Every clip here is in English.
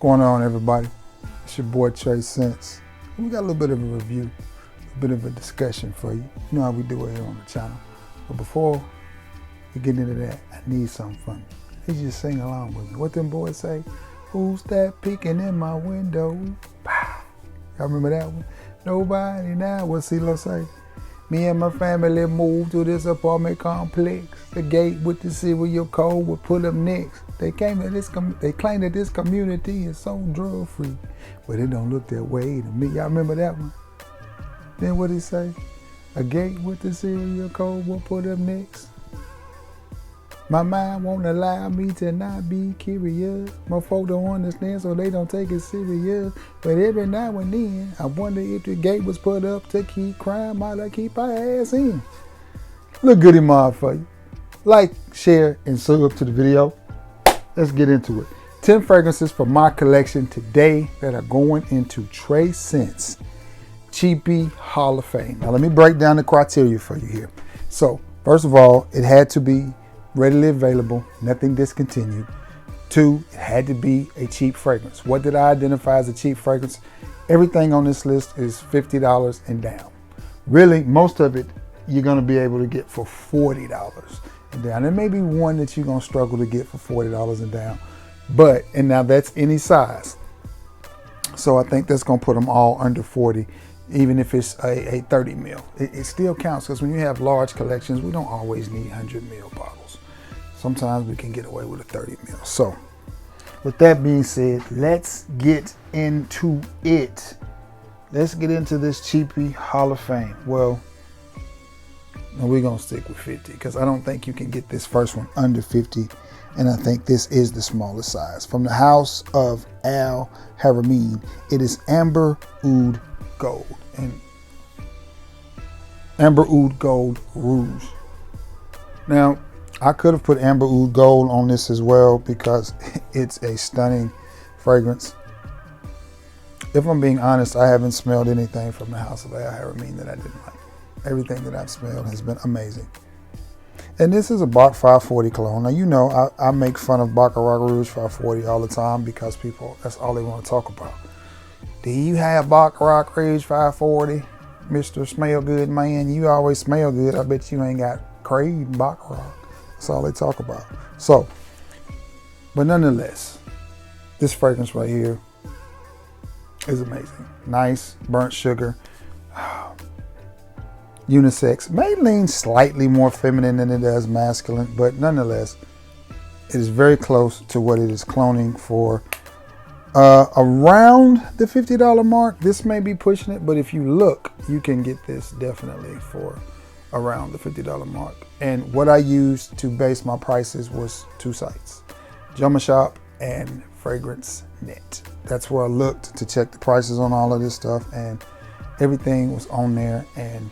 going on, everybody? It's your boy Trey Sense. We got a little bit of a review, a bit of a discussion for you. You know how we do it here on the channel. But before we get into that, I need something from you. You just sing along with me. What them boys say? Who's that peeking in my window? Y'all remember that one? Nobody now. What CeeLo say? Me and my family moved to this apartment complex. The gate with the cereal code would put up next. They claim that this community is so drug free, but it don't look that way to me. Y'all remember that one? Then what he say? A gate with the cereal code will put up next. My mind won't allow me to not be curious. My folk don't understand, so they don't take it serious. But every now and then, I wonder if the gate was put up to keep crime out or keep our ass in. Look goody mob for you. Like, share, and sub to the video. Let's get into it. 10 fragrances from my collection today that are going into Trey Sense Cheapie Hall of Fame. Now let me break down the criteria for you here. So, first of all, it had to be readily available, nothing discontinued. 2, it had to be a cheap fragrance. What did I identify as a cheap fragrance? Everything on this list is $50 and down. Really, most of it you're going to be able to get for $40 and down. There may be one that you're going to struggle to get for $40 and down, and now that's any size. So I think that's going to put them all under 40, even if it's a 30 mil. It still counts, because when you have large collections, we don't always need 100 mil bottles. Sometimes we can get away with a 30 mil. So with that being said, let's get into it. Let's get into this Cheapie Hall of Fame. Well, no, we're going to stick with 50, because I don't think you can get this first one under 50. And I think this is the smallest size. From the house of Al Haramain, it is Amber Oud Gold. And Amber Oud Gold Rouge. Now, I could have put Amber Oud Gold on this as well, because it's a stunning fragrance. If I'm being honest, I haven't smelled anything from the house of Al Haramain that I didn't like. Everything that I've smelled has been amazing. And this is a Bach 540 cologne. Now, you know, I make fun of Baccarat Rouge 540 all the time, because people, that's all they want to talk about. Do you have Baccarat Rouge 540? Mr. Smell Good Man, you always smell good. I bet you ain't got craved Baccarat. That's all they talk about. So, but nonetheless, this fragrance right here is amazing. Nice, burnt sugar, unisex. May lean slightly more feminine than it does masculine, but nonetheless, it is very close to what it is cloning for. Around the $50 mark. This may be pushing it, but if you look, you can get this definitely for around the $50 mark. And what I used to base my prices was 2 sites, Jumma Shop and Fragrance Net. That's where I looked to check the prices on all of this stuff, and everything was on there and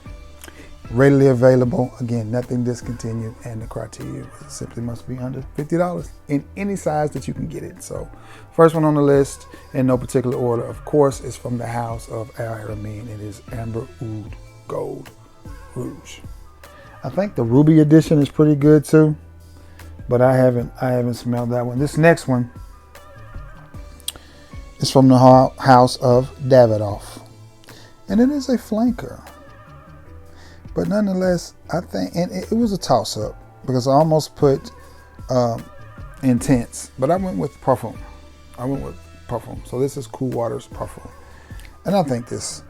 readily available. Again, nothing discontinued, and the criteria was simply must be under $50 in any size that you can get it. So first one on the list, in no particular order, of course, is from the house of Al Haramain. It is Amber Oud Gold Rouge. I think the Ruby edition is pretty good too, but I haven't smelled that one. This next one is from the house of Davidoff, and it is a flanker. But nonetheless, I think, and it was a toss-up, because I almost put Intense, but I went with Parfum. So this is Cool Water's Parfum. And I think this,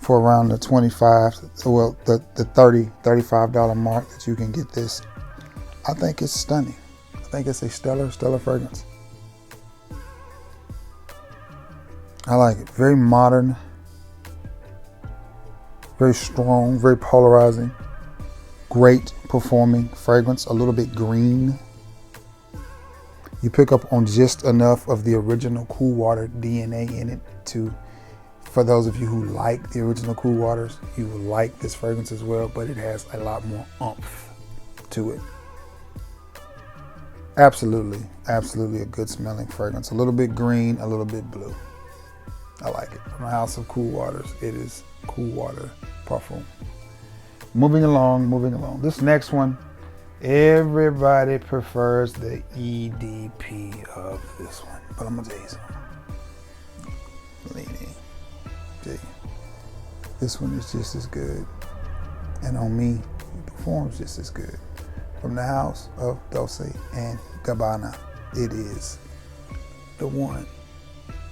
for around the $25, well, the $30, $35 mark that you can get this, I think it's stunning. I think it's a stellar fragrance. I like it. Very modern, very strong, very polarizing, great performing fragrance, a little bit green. You pick up on just enough of the original Cool Water DNA in it for those of you who like the original Cool Waters, you will like this fragrance as well, but it has a lot more oomph to it. Absolutely a good smelling fragrance. A little bit green, a little bit blue. I like it. From the house of Cool Waters, it is Cool Water Parfum. Moving along. This next one, everybody prefers the EDP of this one, but I'm gonna tell you something. this one is just as good. And on me, it performs just as good. From the house of Dolce and Gabbana, it is the one.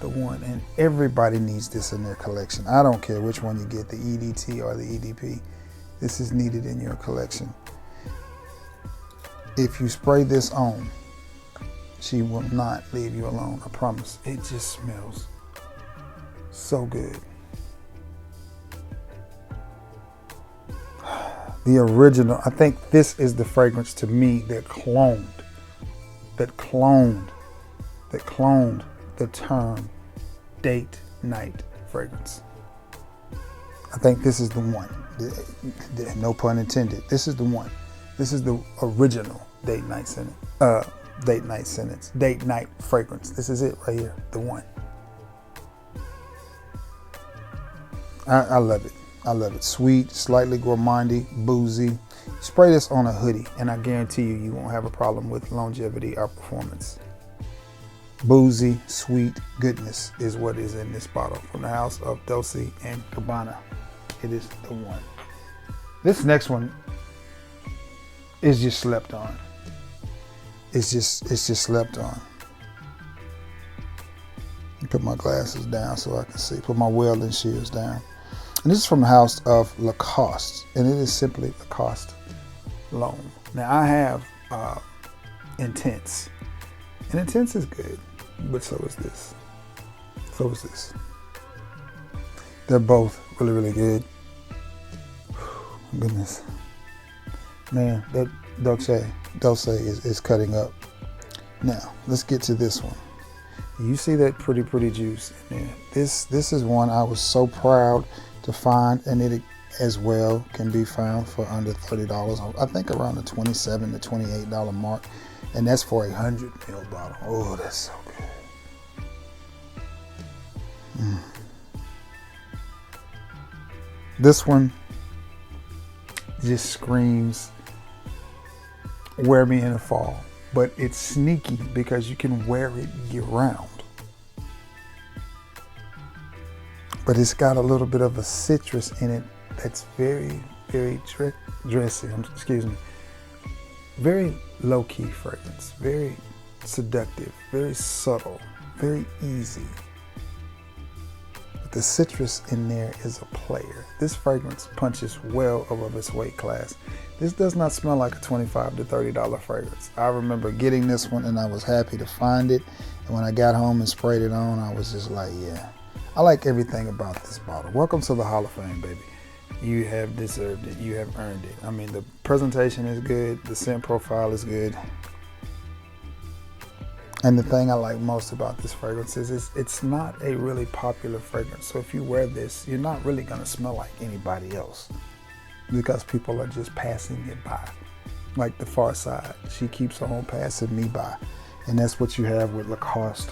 And everybody needs this in their collection. I don't care which one you get, the EDT or the EDP. This is needed in your collection. If you spray this on, she will not leave you alone, I promise. It just smells so good. The original, I think this is the fragrance to me that cloned the term date night fragrance. I think this is the one. No pun intended. This is the one. This is the original date night fragrance. This is it right here, the one. I love it. I love it. Sweet, slightly gourmandy, boozy. Spray this on a hoodie, and I guarantee you won't have a problem with longevity or performance. Boozy, sweet goodness is what is in this bottle from the house of Dolce and Gabbana. It is the one. This next one is just slept on. It's just slept on. Put my glasses down so I can see. Put my welding shields down. And this is from the house of Lacoste, and it is simply Lacoste L'Homme. Now I have Intense, and Intense is good, but so is this. They're both really, really good. Goodness, man, that Dolce is cutting up. Now let's get to this one. You see that pretty juice in there. This is one I was so proud to find, and it as well can be found for under $30. I think around the $27 to $28 mark, and that's for a 100 ml bottle. Oh, that's so good. This one just screams wear me in the fall, but it's sneaky because you can wear it year round. But it's got a little bit of a citrus in it that's very dressy. Very low-key fragrance, very seductive, very subtle, very easy. But the citrus in there is a player. This fragrance punches well above its weight class. This does not smell like a $25 to $30 fragrance. I remember getting this one and I was happy to find it. And when I got home and sprayed it on, I was just like, yeah. I like everything about this bottle. Welcome to the Hall of Fame, baby. You have deserved it. You have earned it. I mean, the presentation is good. The scent profile is good. And the thing I like most about this fragrance is it's not a really popular fragrance. So if you wear this, you're not really going to smell like anybody else because people are just passing it by. Like the Far Side. She keeps on passing me by. And that's what you have with Lacoste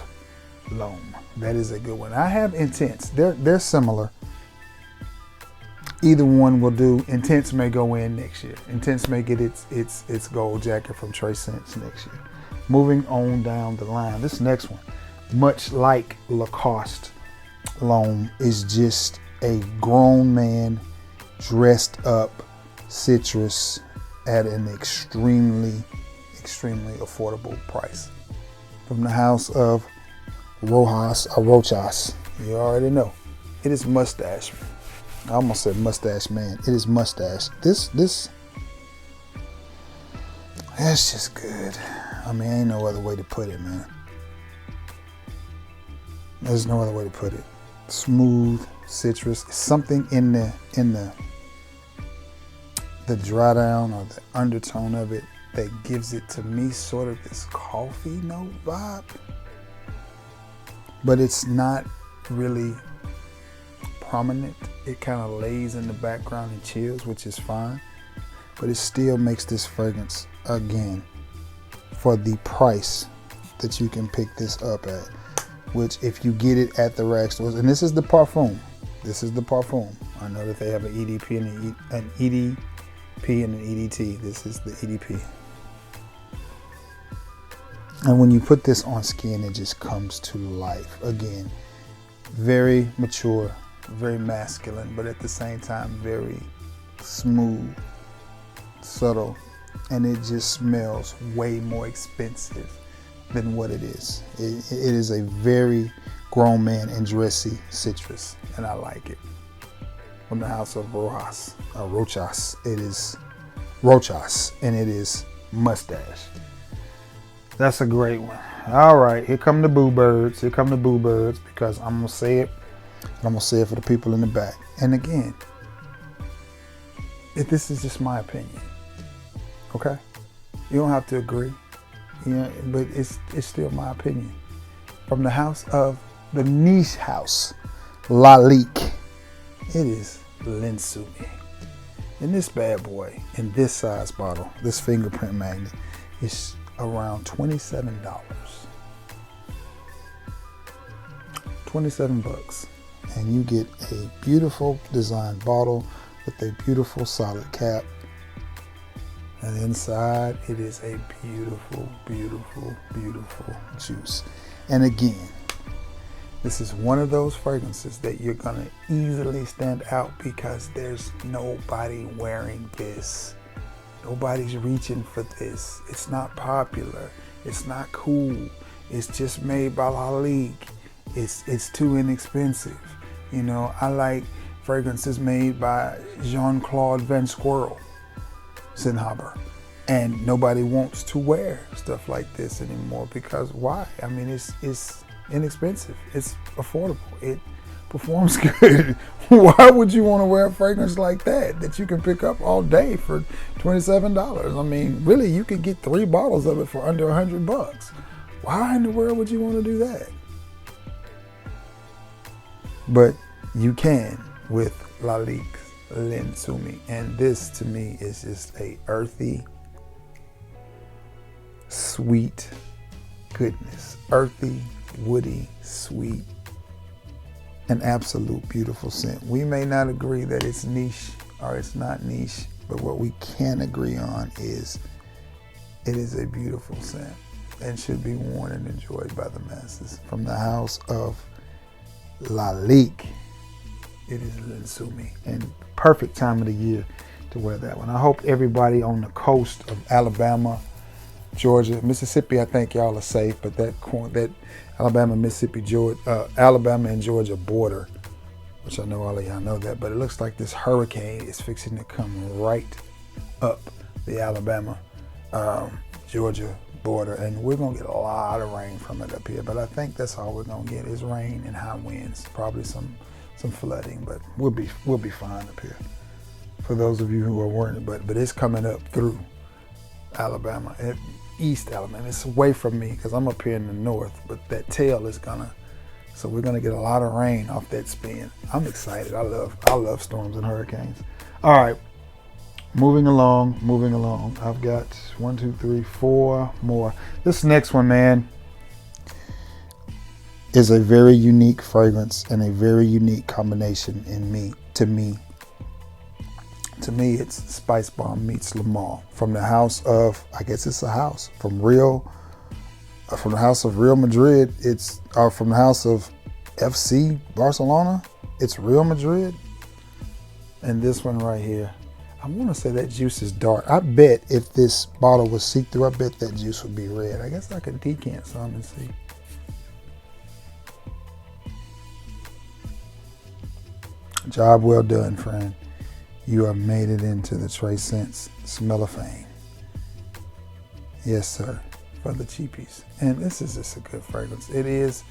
L'Homme. That is a good one. I have Intense. They're similar. Either one will do. Intense may go in next year. Intense may get its gold jacket from Trace Scents next year. Moving on down the line, this next one, much like Lacoste L'Homme, is just a grown man dressed up citrus at an extremely affordable price. From the house of Rochas. You already know. It is Mustache. I almost said Mustache Man. It is Mustache. This that's just good. I mean, ain't no other way to put it, man. There's no other way to put it. Smooth citrus. Something in the dry down or the undertone of it that gives it to me sort of this coffee note vibe. But it's not really prominent. It kind of lays in the background and chills, which is fine. But it still makes this fragrance, again, for the price that you can pick this up at, which if you get it at the rag stores, and this is the parfum. I know that they have an EDP and an EDP and an EDT. This is the EDP. And when you put this on skin, it just comes to life. Again, very mature, very masculine, but at the same time very smooth, subtle, and it just smells way more expensive than what it is. It is a very grown man and dressy citrus, and I like it. From the house of Rochas, it is Rochas, and it is Mustache. That's a great one. All right, here come the boo birds. Here come the boo birds, because I'm gonna say it, and I'm gonna say it for the people in the back. And again, this is just my opinion. Okay, you don't have to agree, but it's still my opinion. From the house of the niche house, Lalique, it is Linsumi. And this bad boy in this size bottle, this fingerprint magnet, is around $27. 27 bucks. And you get a beautiful design bottle with a beautiful solid cap. And inside it is a beautiful, beautiful, beautiful juice. And again, this is one of those fragrances that you're gonna easily stand out because there's nobody wearing this. Nobody's reaching for this. It's not popular. It's not cool. It's just made by Lalique. It's too inexpensive. You know, I like fragrances made by Jean-Claude Van Sennhaber. And nobody wants to wear stuff like this anymore because why? I mean, it's inexpensive. It's affordable. It performs good. Why would you want to wear a fragrance like that you can pick up all day for $27? I mean, really, you could get 3 bottles of it for under $100. Why in the world would you want to do that? But you can with Lalique's Linsumi. And this to me is just a earthy, sweet goodness. Earthy, woody, sweet, an absolute beautiful scent. We may not agree that it's niche or it's not niche, but what we can agree on is it is a beautiful scent and should be worn and enjoyed by the masses. From the house of Lalique, it is Linsumi, and perfect time of the year to wear that one. I hope everybody on the coast of Alabama, Georgia, Mississippi, I think y'all are safe, but that Alabama, Mississippi, Georgia, Alabama and Georgia border, which I know all of y'all know that, but it looks like this hurricane is fixing to come right up the Alabama, Georgia border, and we're gonna get a lot of rain from it up here. But I think that's all we're gonna get is rain and high winds, probably some flooding, but we'll be fine up here. For those of you who are worried, but it's coming up through Alabama, East Alabama. It's away from me because I'm up here in the north, but that tail is so we're gonna get a lot of rain off that spin. I'm excited. I love storms and hurricanes. All right, moving along. I've got 1, 2, 3, 4 more. This next one, man, is a very unique fragrance and a very unique combination to me, it's Spice Bomb meets Le Male. From the house of, I guess it's a house, from the house of Real Madrid. It's from the house of FC Barcelona. It's Real Madrid. And this one right here, I want to say that juice is dark. I bet if this bottle was see-through, I bet that juice would be red. I guess I could decant some and see. Job well done, friend. You have made it into the Trace Scents Smell of Fame. Yes, sir, for the cheapies. And this is just a good fragrance. It is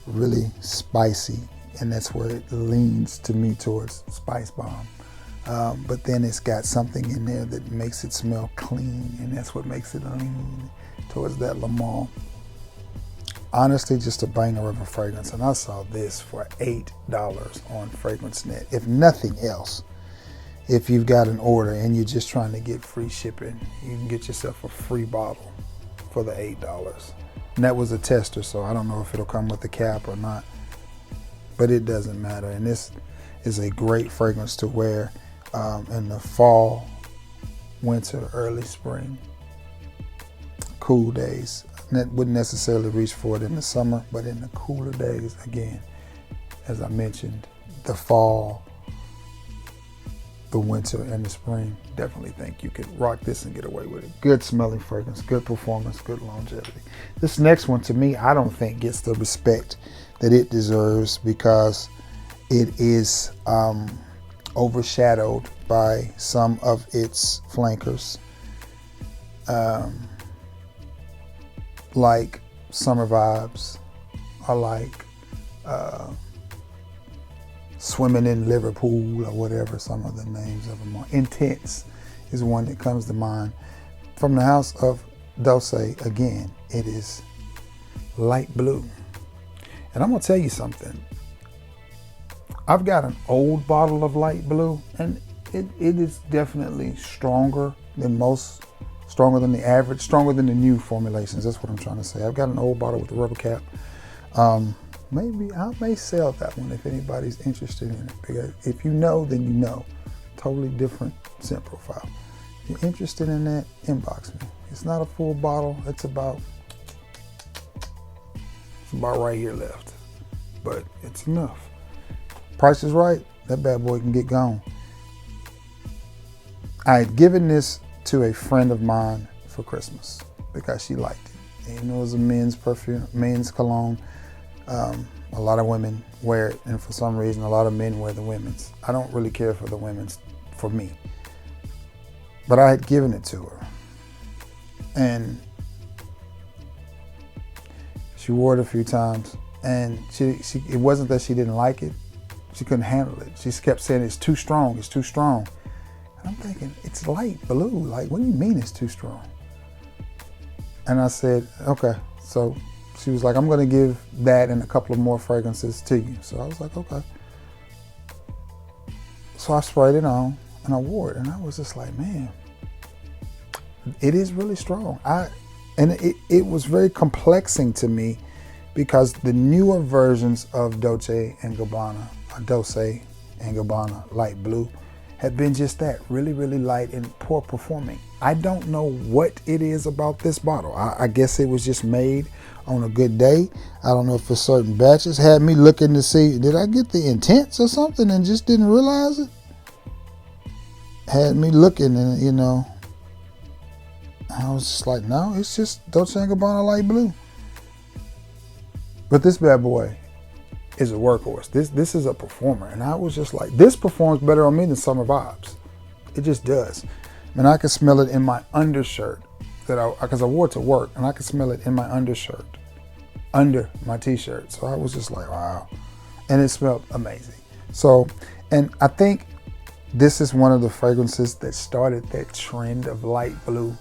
really spicy, and that's where it leans to me towards Spice Bomb. But then it's got something in there that makes it smell clean, and that's what makes it lean towards that Le Male. Honestly, just a banger of a fragrance. And I saw this for $8 on FragranceNet. If nothing else, if you've got an order and you're just trying to get free shipping, you can get yourself a free bottle for the $8. And that was a tester, so I don't know if it'll come with the cap or not, but it doesn't matter. And this is a great fragrance to wear in the fall, winter, early spring, cool days. That wouldn't necessarily reach for it in the summer, but in the cooler days, again, as I mentioned, the fall, the winter, and the spring, definitely think you could rock this and get away with it. Good smelling fragrance, good performance, good longevity. This next one, to me, I don't think gets the respect that it deserves because it is overshadowed by some of its flankers, like Summer Vibes, or like Swimming in Liverpool, or whatever some of the names of them are. Intense is one that comes to mind. From the house of Dulce, again, it is light blue. And I'm gonna tell you something. I've got an old bottle of light blue, and it is definitely stronger than most, stronger than the average, stronger than the new formulations. That's what I'm trying to say. I've got an old bottle with a rubber cap. Maybe I may sell that one if anybody's interested in it. Because if you know, then you know. Totally different scent profile. If you're interested in that, inbox me. It's not a full bottle. It's about right here left, but it's enough. Price is right, that bad boy can get gone. I had given this to a friend of mine for Christmas because she liked it. And it was a men's perfume, men's cologne. A lot of women wear it, and for some reason, a lot of men wear the women's. I don't really care for the women's, for me. But I had given it to her. And she wore it a few times, and it wasn't that she didn't like it. She couldn't handle it. She kept saying, it's too strong, it's too strong. And I'm thinking, it's light blue. Like, what do you mean it's too strong? And I said, okay. So she was like, I'm gonna give that and a couple of more fragrances to you. So I was like, okay. So I sprayed it on and I wore it, and I was just like, man, it is really strong. It was very complexing to me because the newer versions of Dolce and Gabbana light blue have been just that, really, really light and poor performing. I don't know what it is about this bottle. I guess it was just made on a good day. I don't know if it's certain batches. Had me looking to see, did I get the Intense or something and just didn't realize it? Had me looking, and you know, I was just like, no, it's just Dolce & Gabbana light blue. But this bad boy is a workhorse. This is a performer. And I was just like, this performs better on me than Summer Vibes. It just does. And I can smell it in my undershirt, because I wore it to work, and I can smell it in my undershirt, under my t-shirt. So I was just like, wow. And it smelled amazing. So, and I think this is one of the fragrances that started that trend of light blue.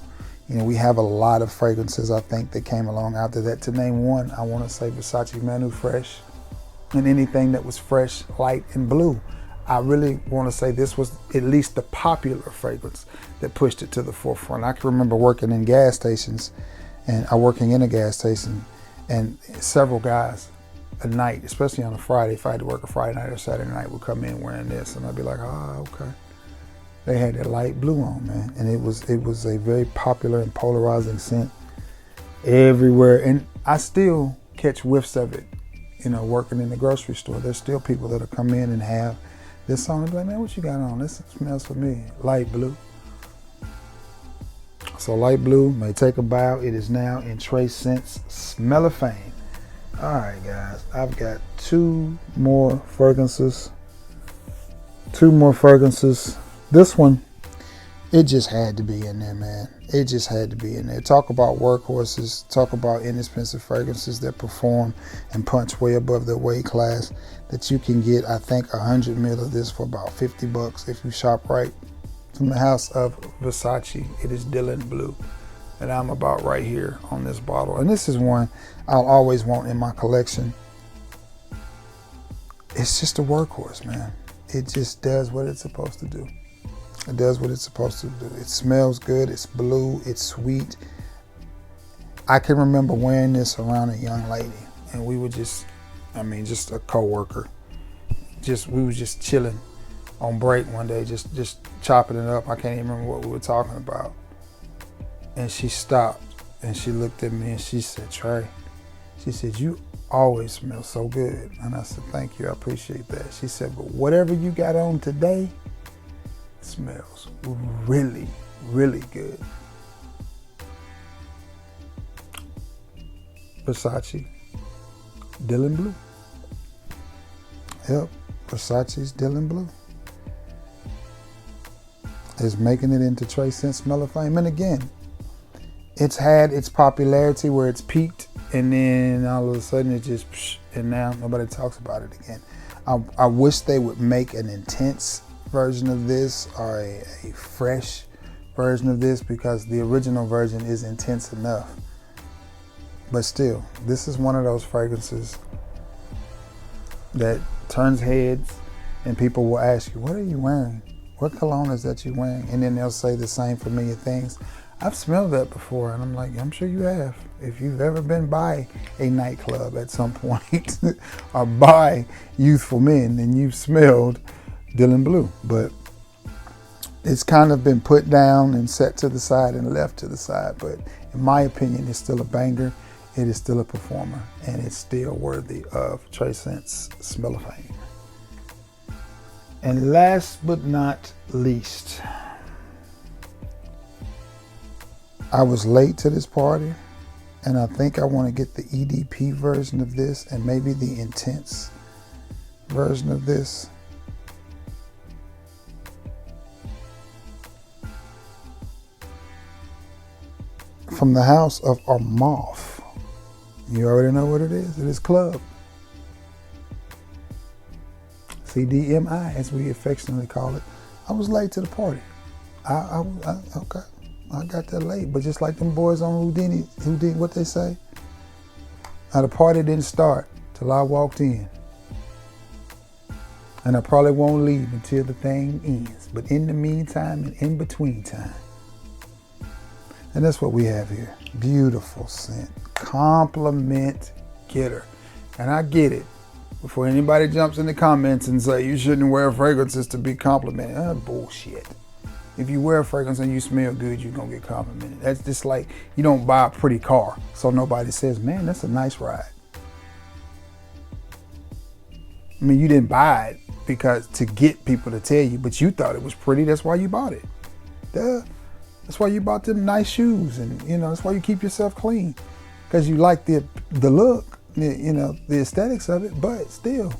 You know, we have a lot of fragrances, I think, that came along after that. To name one, I want to say Versace Manu Fresh, and anything that was fresh, light, and blue. I really want to say this was at least the popular fragrance that pushed it to the forefront. I can remember working in gas stations, and working in a gas station, and several guys a night, especially on a Friday, if I had to work a Friday night or Saturday night, would come in wearing this, and I'd be like, okay. They had that light blue on, man, and it was a very popular and polarizing scent everywhere. And I still catch whiffs of it, you know, working in the grocery store. There's still people that'll come in and have this on and be like, man, what you got on? This smells familiar. Light blue. So light blue may take a bow. It is now in Trace Scents Smell of Fame. All right, guys, I've got two more fragrances. This one, it just had to be in there, man. It just had to be in there. Talk about workhorses. Talk about inexpensive fragrances that perform and punch way above their weight class, that you can get, I think, 100 ml of this for about $50 if you shop right. From the house of Versace, it is Dylan Blue. And I'm about right here on this bottle. And this is one I'll always want in my collection. It's just a workhorse, man. It just does what it's supposed to do. It does what it's supposed to do. It smells good, it's blue, it's sweet. I can remember wearing this around a young lady, and we were just a coworker. We was just chilling on break one day, just chopping it up. I can't even remember what we were talking about. And she stopped and she looked at me and she said, Trey, she said, you always smells so good. And I said, thank you, I appreciate that. She said, but whatever you got on today smells really, really good. Versace Dylan Blue. Yep, Versace's Dylan Blue is making it into Trey Scent Smell of Fame. And again, it's had its popularity where it's peaked, and then all of a sudden it just, and now nobody talks about it again. I wish they would make an intense version of this, or a fresh version of this, because the original version is intense enough. But still, this is one of those fragrances that turns heads, and people will ask you, what are you wearing? What cologne is that you're wearing? And then they'll say the same familiar things. I've smelled that before, and I'm like, I'm sure you have. If you've ever been by a nightclub at some point or by Youthful Men, then you've smelled Dylan Blue. But it's kind of been put down and set to the side and left to the side. But in my opinion, it's still a banger. It is still a performer, and it's still worthy of Trey Scent's Smell of Fame. And last but not least, I was late to this party, and I think I want to get the EDP version of this and maybe the intense version of this. From the house of Armaf. You already know what it is. It is Club. CDMI, as we affectionately call it. I was late to the party. Okay. I got there late, but just like them boys on Houdini, what they say? Now the party didn't start till I walked in. And I probably won't leave until the thing ends. But in the meantime and in between time. And that's what we have here. Beautiful scent. Compliment getter. And I get it. Before anybody jumps in the comments and say you shouldn't wear fragrances to be complimented. Bullshit. If you wear a fragrance and you smell good, you're going to get complimented. That's just like you don't buy a pretty car so nobody says, man, that's a nice ride. I mean, you didn't buy it because to get people to tell you, but you thought it was pretty. That's why you bought it. Duh. That's why you bought them nice shoes, and that's why you keep yourself clean, because you like the look, the aesthetics of it. But still,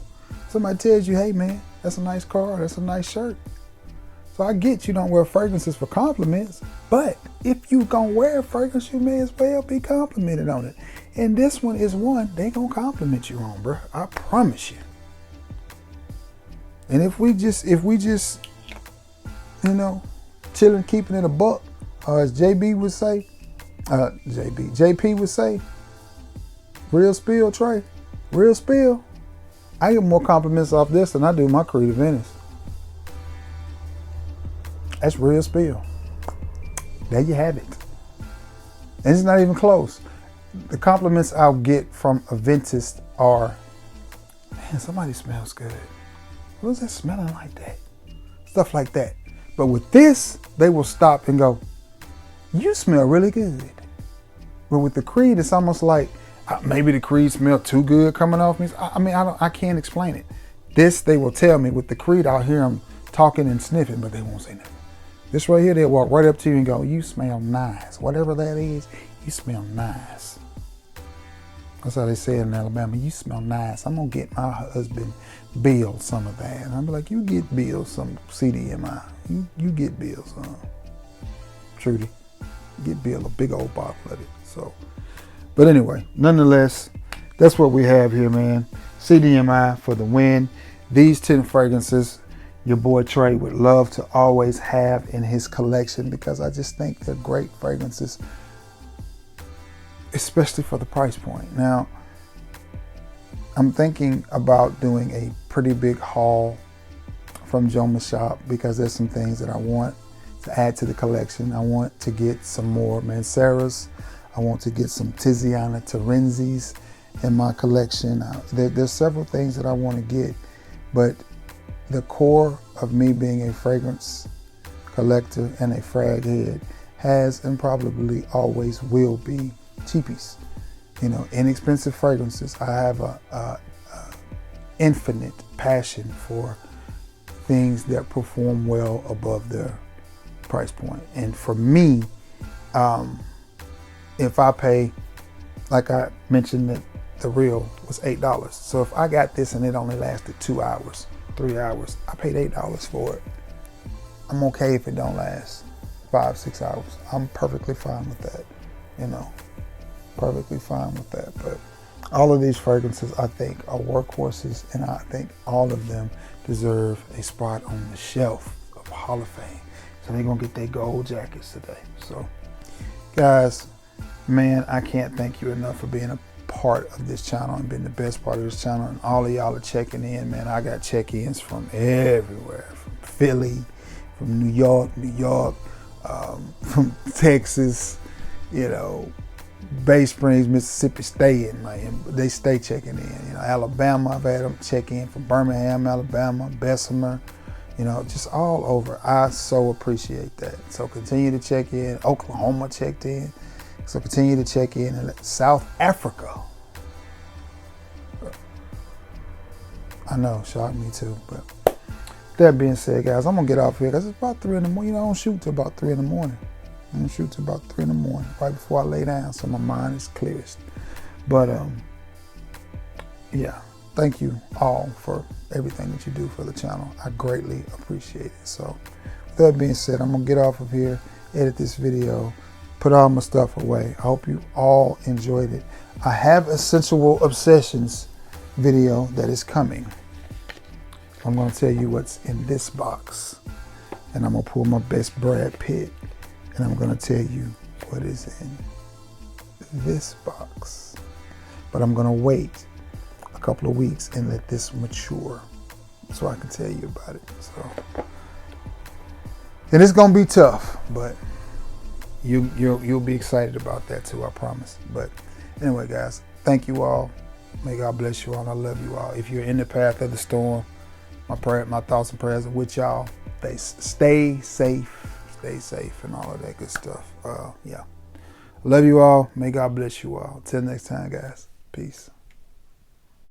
somebody tells you, hey man, that's a nice car, that's a nice shirt. So I get you don't wear fragrances for compliments, but if you gonna wear a fragrance, you may as well be complimented on it. And this one is one they gonna compliment you on, bro. I promise you. And if we just chilling, keeping it a buck, or as JP would say, real spill, Trey, real spill. I get more compliments off this than I do my Creative Venice. That's real spill. There you have it. And it's not even close. The compliments I'll get from a Ventus are, man, somebody smells good. What is that smelling like that? Stuff like that. But with this, they will stop and go, you smell really good. But with the Creed, it's almost like maybe the Creed smell too good coming off me. I can't explain it. This, they will tell me. With the Creed, I'll hear them talking and sniffing, but they won't say nothing. This right here, they'll walk right up to you and go, you smell nice. Whatever that is, you smell nice. That's how they say it in Alabama. You smell nice. I'm going to get my husband Bill some of that. And I'll be like, you get Bill some CDMI. You get Bill some. Trudy. Get Bill a big old bottle of it. So, but anyway, nonetheless, that's what we have here, man. CDMI for the win. These 10 fragrances your boy Trey would love to always have in his collection, because I just think they're great fragrances, especially for the price point. Now, I'm thinking about doing a pretty big haul from Joma's shop, because there's some things that I want to add to the collection. I want to get some more Manceras. I want to get some Tiziana Terenzis in my collection. There's several things that I want to get, but the core of me being a fragrance collector and a frag head has and probably always will be cheapies. You know, inexpensive fragrances. I have a infinite passion for things that perform well above their price point. And for me, if I pay, like I mentioned, that the reel was $8. So if I got this and it only lasted 2 hours, 3 hours, I paid $8 for it. I'm okay if it don't last 5, 6 hours. I'm perfectly fine with that, you know, perfectly fine with that. But all of these fragrances, I think, are workhorses, and I think all of them deserve a spot on the shelf of Hall of Fame. So they're gonna get their gold jackets today. So guys, man, I can't thank you enough for being a part of this channel and being the best part of this channel. And all of y'all are checking in, man. I got check-ins from everywhere, from Philly, from New York, from Texas, you know, Bay Springs, Mississippi, staying, man. They stay checking in. You know, Alabama, I've had them check in from Birmingham, Alabama, Bessemer, you know, just all over. I so appreciate that. So continue to check in. Oklahoma checked in. So continue to check in. And South Africa. I know, shocked me too. But that being said, guys, I'm gonna get off here because it's about 3 in the morning. You know, I don't shoot till about 3 in the morning. I don't shoot till about 3 in the morning, right before I lay down, so my mind is clearest. But yeah, thank you all for everything that you do for the channel. I greatly appreciate it. So with that being said, I'm gonna get off of here, edit this video, put all my stuff away. I hope you all enjoyed it. I have a Sensual Obsessions video that is coming. I'm gonna tell you what's in this box, and I'm gonna pull my best Brad Pitt, and I'm gonna tell you what is in this box. But I'm gonna wait a couple of weeks and let this mature so I can tell you about it. So, and it's gonna be tough, but you'll be excited about that too, I promise. But anyway, guys, thank you all. May God bless you all. I love you all. If you're in the path of the storm, my thoughts and prayers are with y'all. Stay safe, and all of that good stuff. Yeah, love you all. May God bless you all. Till next time, guys. Peace.